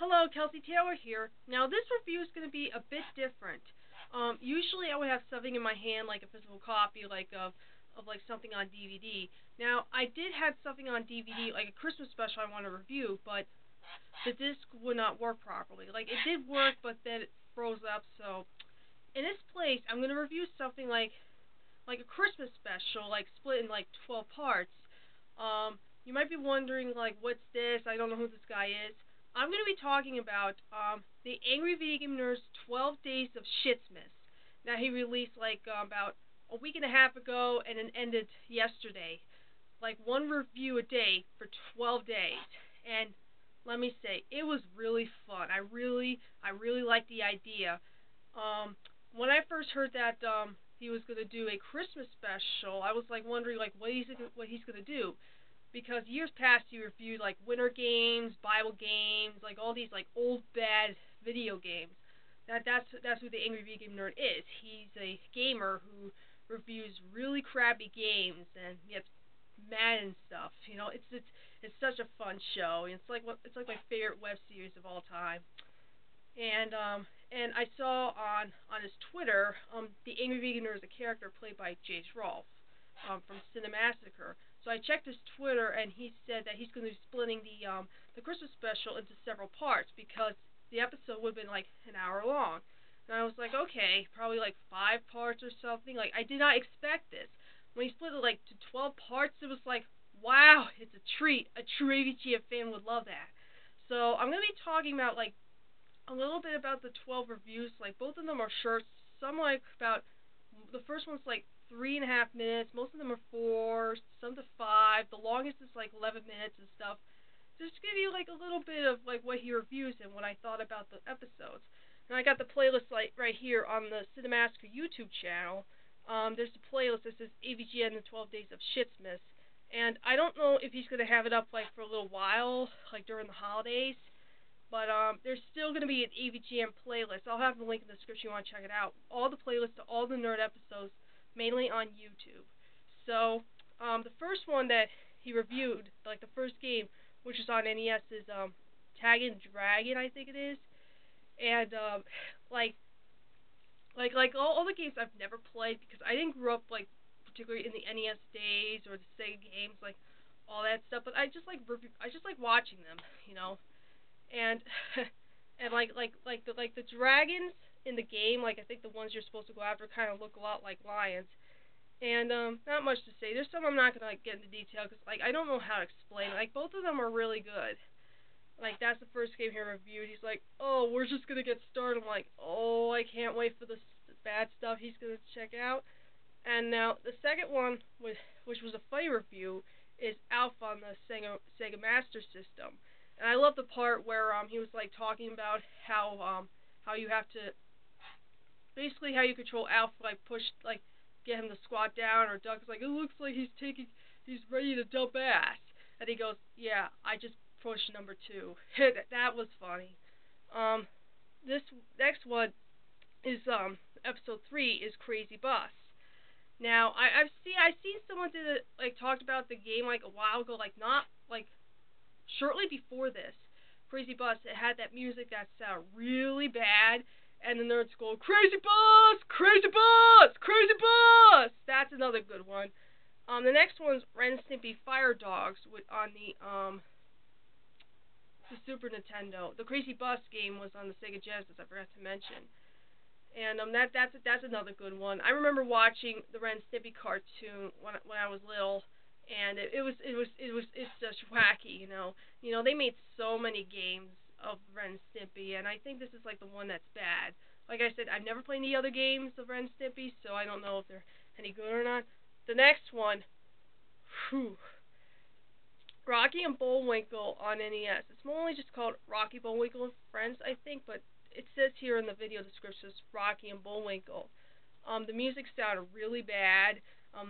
Hello, Kelsey Taylor here. Now, this review is going to be a bit different. Usually I would have something in my hand, like a physical copy, of like something on DVD. Now, I did have something on DVD, like a Christmas special I want to review, but the disc would not work properly. Like, it did work, but then it froze up, so in its place, I'm going to review something like a Christmas special, like split in like 12 parts. You might be wondering, like, what's this? I don't know who this guy is. I'm going to be talking about the Angry Video Game Nerd's 12 Days of Shitsmas. Now, he released, like, about a week and a half ago, and it ended yesterday. Like, one review a day for 12 days. And let me say, it was really fun. I really liked the idea. When I first heard that he was going to do a Christmas special, I was, like, wondering, like, what he's going to do. Because years past he reviewed like winter games, Bible games, like all these like old bad video games. That's who the Angry Video Game Nerd is. He's a gamer who reviews really crappy games and gets mad and stuff. You know, it's such a fun show. It's like my favorite web series of all time. And I saw on his Twitter, the Angry Video Game Nerd is a character played by Jace Rolfe from Cinemassacre. So I checked his Twitter, and he said that he's going to be splitting the Christmas special into several parts because the episode would have been like an hour long. And I was like, okay, probably like 5 parts or something. Like, I did not expect this. When he split it like to 12 parts, it was like, wow, it's a treat. A true AVGN fan would love that. So I'm going to be talking about like a little bit about the 12 reviews. Like, both of them are short. Some like about the first one's like 3.5 minutes. Most of them are 4, some to 5. The longest is like 11 minutes and stuff. Just to give you like a little bit of like what he reviews and what I thought about the episodes. And I got the playlist like right here on the Cinemassacre YouTube channel. There's the playlist that says AVGN the 12 Days of Shitsmas. And I don't know if he's gonna have it up like for a little while, like during the holidays. But there's still going to be an AVGN playlist. I'll have the link in the description if you want to check it out. All the playlists to all the nerd episodes, mainly on YouTube. So the first one that he reviewed, like the first game, which is on NES, is Tag and Dragon, I think it is. And like all the games I've never played because I didn't grow up like particularly in the NES days or the Sega games, like all that stuff. But I just like watching them, you know. And and the dragons in the game, like I think the ones you're supposed to go after kind of look a lot like lions. And not much to say. There's some I'm not gonna like get into detail because like I don't know how to explain. Like both of them are really good. Like that's the first game he reviewed. He's like, oh, we're just gonna get started. I'm like, oh, I can't wait for the bad stuff he's gonna check out. And now the second one, which was a funny review, is Alpha on the Sega Master System. And I love the part where he was like talking about how you have to basically how you control Alpha, like push, like get him to squat down or duck. It's like it looks like he's ready to dump ass. And he goes, yeah, I just pushed number 2. That was funny. This next one is episode 3 is Crazy Bus. Now I've seen someone talked about the game like a while ago, like not like shortly before this, Crazy Bus, it had that music that sounded really bad, and the nerds go, Crazy Bus! Crazy Bus! Crazy Bus! That's another good one. The next one's Ren and Stimpy Fire Dogs on the Super Nintendo. The Crazy Bus game was on the Sega Genesis, I forgot to mention. And that's another good one. I remember watching the Ren and Stimpy cartoon when I was little. And it's just wacky, you know. You know, they made so many games of Ren and Stimpy, and I think this is like the one that's bad. Like I said, I've never played any other games of Ren and Stimpy, so I don't know if they're any good or not. The next one, whew, Rocky and Bullwinkle on NES. It's only just called Rocky, Bullwinkle, and Friends, I think, but it says here in the video description, Rocky and Bullwinkle. The music sounded really bad.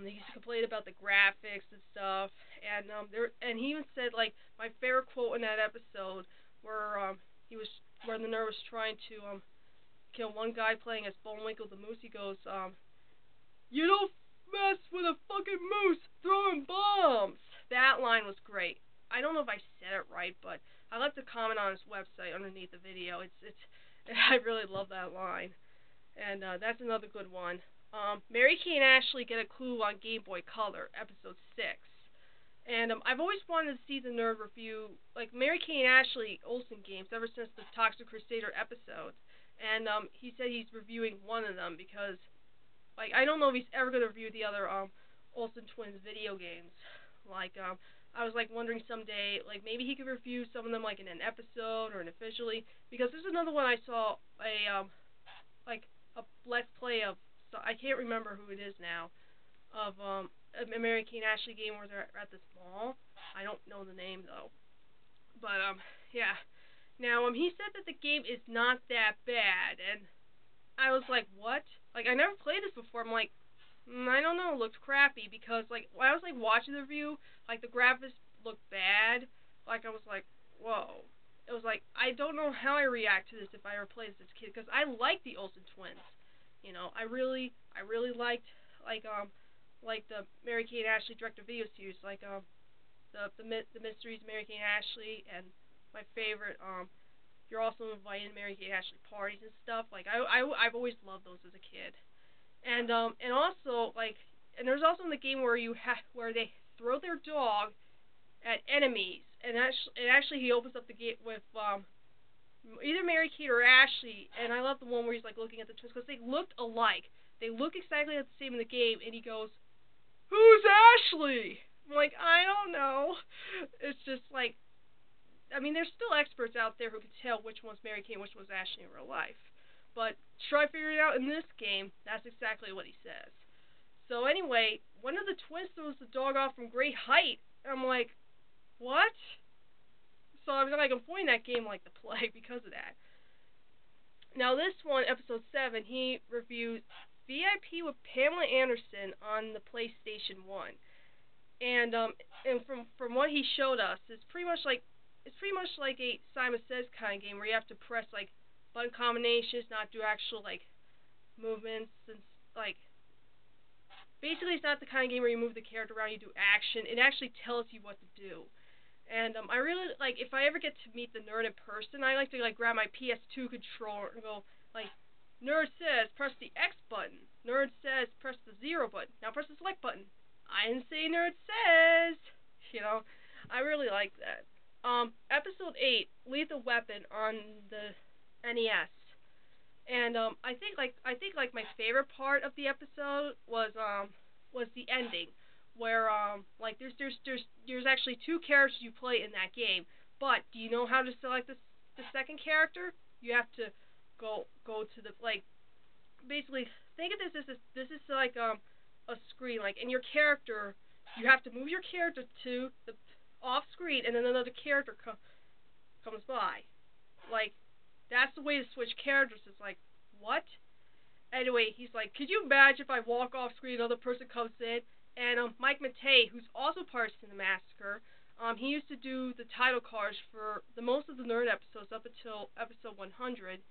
He complained about the graphics and stuff, and he even said like my favorite quote in that episode where the nerd was trying to kill one guy playing as Bullwinkle the moose. He goes, "You don't mess with a fucking moose throwing bombs." That line was great. I don't know if I said it right, but I left a comment on his website underneath the video. It's I really love that line, and that's another good one. Mary Kay and Ashley get a clue on Game Boy Color, episode 6. And I've always wanted to see the nerd review, like, Mary Kay and Ashley Olsen games ever since the Toxic Crusader episode. And he said he's reviewing one of them because, like, I don't know if he's ever going to review the other Olsen twins video games. Like, I was, like, wondering someday, like, maybe he could review some of them, like, in an episode or officially. Because there's another one I saw, like, a Let's Play of, so I can't remember who it is now, of a Mary Kay and Ashley game where they're at this mall. I don't know the name though. But yeah. Now he said that the game is not that bad, and I was like, what? Like, I never played this before. I'm like, I don't know. It looks crappy because, like, when I was like watching the review, like the graphics looked bad. Like, I was like, whoa. It was like, I don't know how I react to this if I ever played this as a kid, because I like the Olsen twins. You know, I really liked, like the Mary Kay and Ashley direct-to-video series, like the mysteries of Mary Kay and Ashley, and my favorite, You're Also Invited to Mary Kay and Ashley parties and stuff. Like, I've always loved those as a kid, and also, like, and there's also in the game where where they throw their dog at enemies, and actually he opens up the gate with either Mary Kay or Ashley, and I love the one where he's like looking at the twins because they looked alike. They look exactly the same in the game, and he goes, "Who's Ashley?" I'm like, I don't know. It's just like, I mean, there's still experts out there who can tell which one's Mary Kay and which one's Ashley in real life. But try figuring it out in this game. That's exactly what he says. So anyway, one of the twins throws the dog off from great height. I'm like, what? So I'm like, I'm avoiding that game like the plague because of that. Now this one, episode 7, he reviews VIP with Pamela Anderson on the PlayStation 1. And from what he showed us, it's pretty much like a Simon Says kind of game where you have to press like button combinations, not do actual like movements, and like basically it's not the kind of game where you move the character around, you do action. It actually tells you what to do. And I really, like, if I ever get to meet the nerd in person, I like to, like, grab my PS2 controller and go, like, nerd says press the X button. Nerd says press the 0 button. Now press the select button. I didn't say nerd says. You know, I really like that. Episode 8, Lethal Weapon on the NES. And I think my favorite part of the episode was the ending, where like there's actually 2 characters you play in that game. But do you know how to select the second character? You have to go to the, like, basically think of this is like a screen, like, in your character you have to move your character to the off screen, and then another character comes by. Like, that's the way to switch characters. It's like, what? Anyway, he's like, could you imagine if I walk off screen, another person comes in? And Mike Matei, who's also part of the Massacre, he used to do the title cards for the most of the nerd episodes up until episode 100.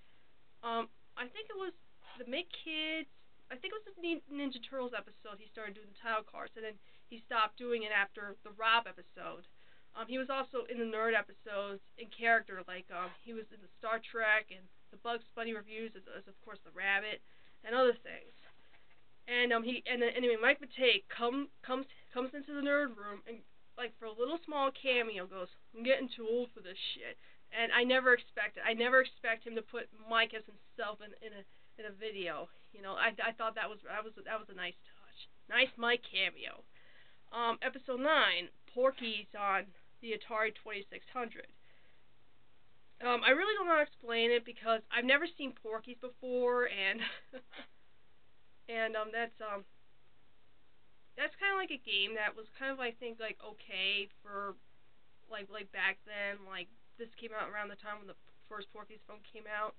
I think it was the Make Kids. I think it was the Ninja Turtles episode he started doing the title cards, and then he stopped doing it after the Rob episode. He was also in the nerd episodes in character, like he was in the Star Trek and the Bugs Bunny reviews, as of course the Rabbit and other things. And anyway, Mike Matei comes into the nerd room and, like, for a little small cameo, goes, "I'm getting too old for this shit." And I never expect him to put Mike as himself in a video. You know, I thought that was a nice touch. Nice Mike cameo. Episode 9, Porky's on the Atari 2600. I really don't want to explain it because I've never seen Porky's before, and and that's kind of like a game that was kind of, I think, like, okay for like back then. Like, this came out around the time when the first Porky's phone came out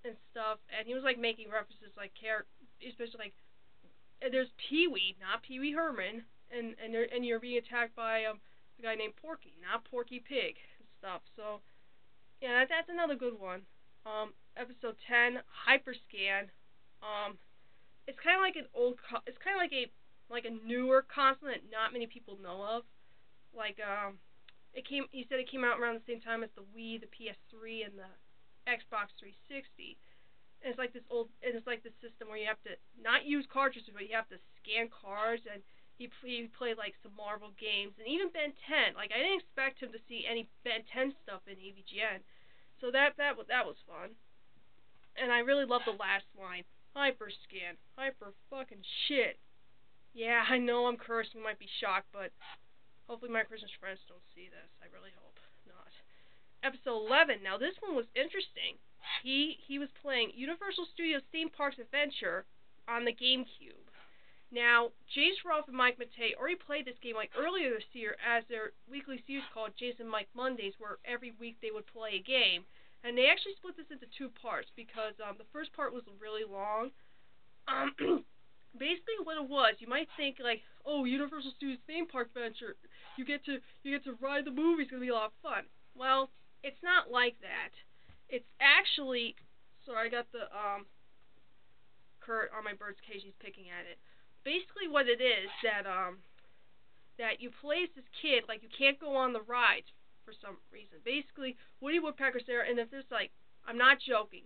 and stuff, and he was like making references like especially like, there's Pee-wee, not Pee-wee Herman, and you're being attacked by a guy named Porky, not Porky Pig and stuff. So yeah, that's another good one. Episode 10, Hyperscan. It's kind of like it's kind of like a newer console that not many people know of. Like He said it came out around the same time as the Wii, the PS3, and the Xbox 360. And it's like this old, and it's like this system where you have to not use cartridges, but you have to scan cards. And he played like some Marvel games and even Ben 10. Like I didn't expect him to see any Ben 10 stuff in AVGN, so that was fun. And I really love the last line, hyper scan, hyper fucking shit. Yeah, I know I'm cursing, might be shocked, but hopefully my Christmas friends don't see this. I really hope not. Episode 11. Now this one was interesting. He was playing Universal Studios Theme Parks Adventure on the GameCube. Now, James Rolfe and Mike Matei already played this game like earlier this year as their weekly series called Jason Mike Mondays, where every week they would play a game. And they actually split this into two parts because the first part was really long. Basically, what it was, you might think like, oh, Universal Studios Theme Park Adventure, you get to ride the movie, it's gonna be a lot of fun. Well, it's not like that. It's actually, sorry, I got the Kurt on my bird's cage. He's picking at it. Basically, what it is that you play as this kid, like you can't go on the rides for some reason. Basically, Woody Woodpecker's there, and if there's like, I'm not joking,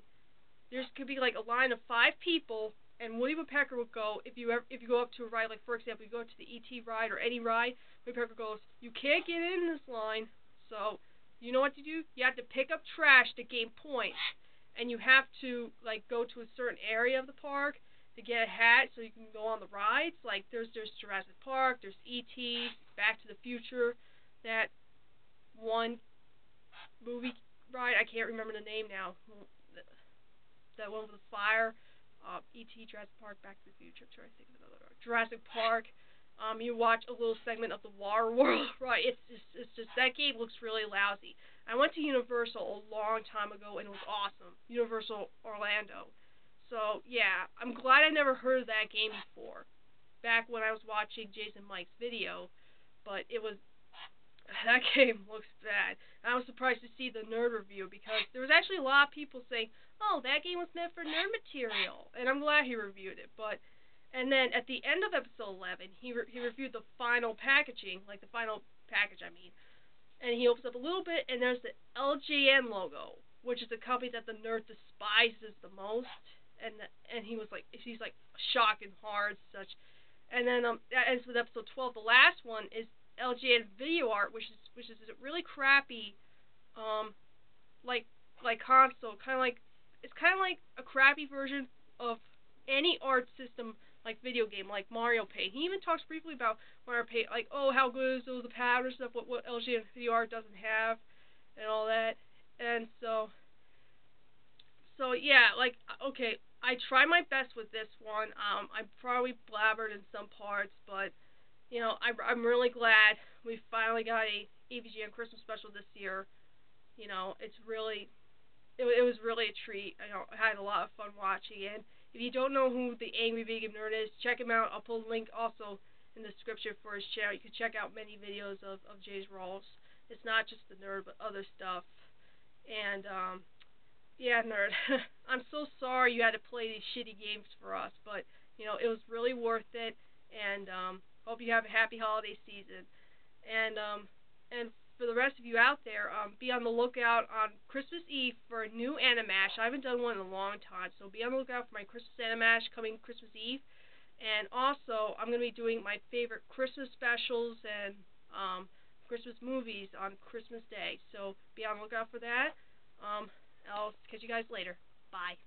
there could be like a line of 5 people, and Woody Woodpecker will go if you go up to a ride, like for example, you go to the ET ride or any ride, Woodpecker goes, you can't get in this line, so you know what to do? You have to pick up trash to gain points, and you have to like go to a certain area of the park to get a hat so you can go on the rides. Like there's Jurassic Park, there's E.T., Back to the Future, that one movie ride, I can't remember the name now, that one with the fire, E.T., Jurassic Park, Back to the Future, I'm trying to think of another one. Jurassic Park, you watch a little segment of the Water World, right, it's just, that game looks really lousy. I went to Universal a long time ago and it was awesome, Universal Orlando. So, yeah, I'm glad I never heard of that game before, back when I was watching Jason Mike's video, but that game looks bad. And I was surprised to see the nerd review, because there was actually a lot of people saying, oh, that game was meant for nerd material, and I'm glad he reviewed it, and then at the end of episode 11, he reviewed the final packaging, like the final package, I mean, and he opens up a little bit, and there's the LJN logo, which is the company that the nerd despises the most. And he's like shocked and hard and such. And then that ends with episode 12. The last one is LGN Video Art, which is a really crappy like console, it's kind of like a crappy version of any art system like video game, like Mario Paint. He even talks briefly about Mario Paint, like, oh, how good is the pattern stuff, what LGN Video Art doesn't have, and all that. And so yeah, like, okay, I try my best with this one. I probably blabbered in some parts, but you know, I'm really glad we finally got a AVGN Christmas special this year. You know, it was really a treat. I had a lot of fun watching it. If you don't know who the Angry Vegan Nerd is, check him out. I'll put a link also in the description for his channel. You can check out many videos of Jay's Rolls. It's not just the nerd, but other stuff. And yeah, nerd. I'm so sorry you had to play these shitty games for us, but you know, it was really worth it. And hope you have a happy holiday season. And for the rest of you out there, be on the lookout on Christmas Eve for a new Animash. I haven't done one in a long time, so be on the lookout for my Christmas Animash coming Christmas Eve. And also, I'm going to be doing my favorite Christmas specials and Christmas movies on Christmas Day. So be on the lookout for that. I'll catch you guys later. Bye.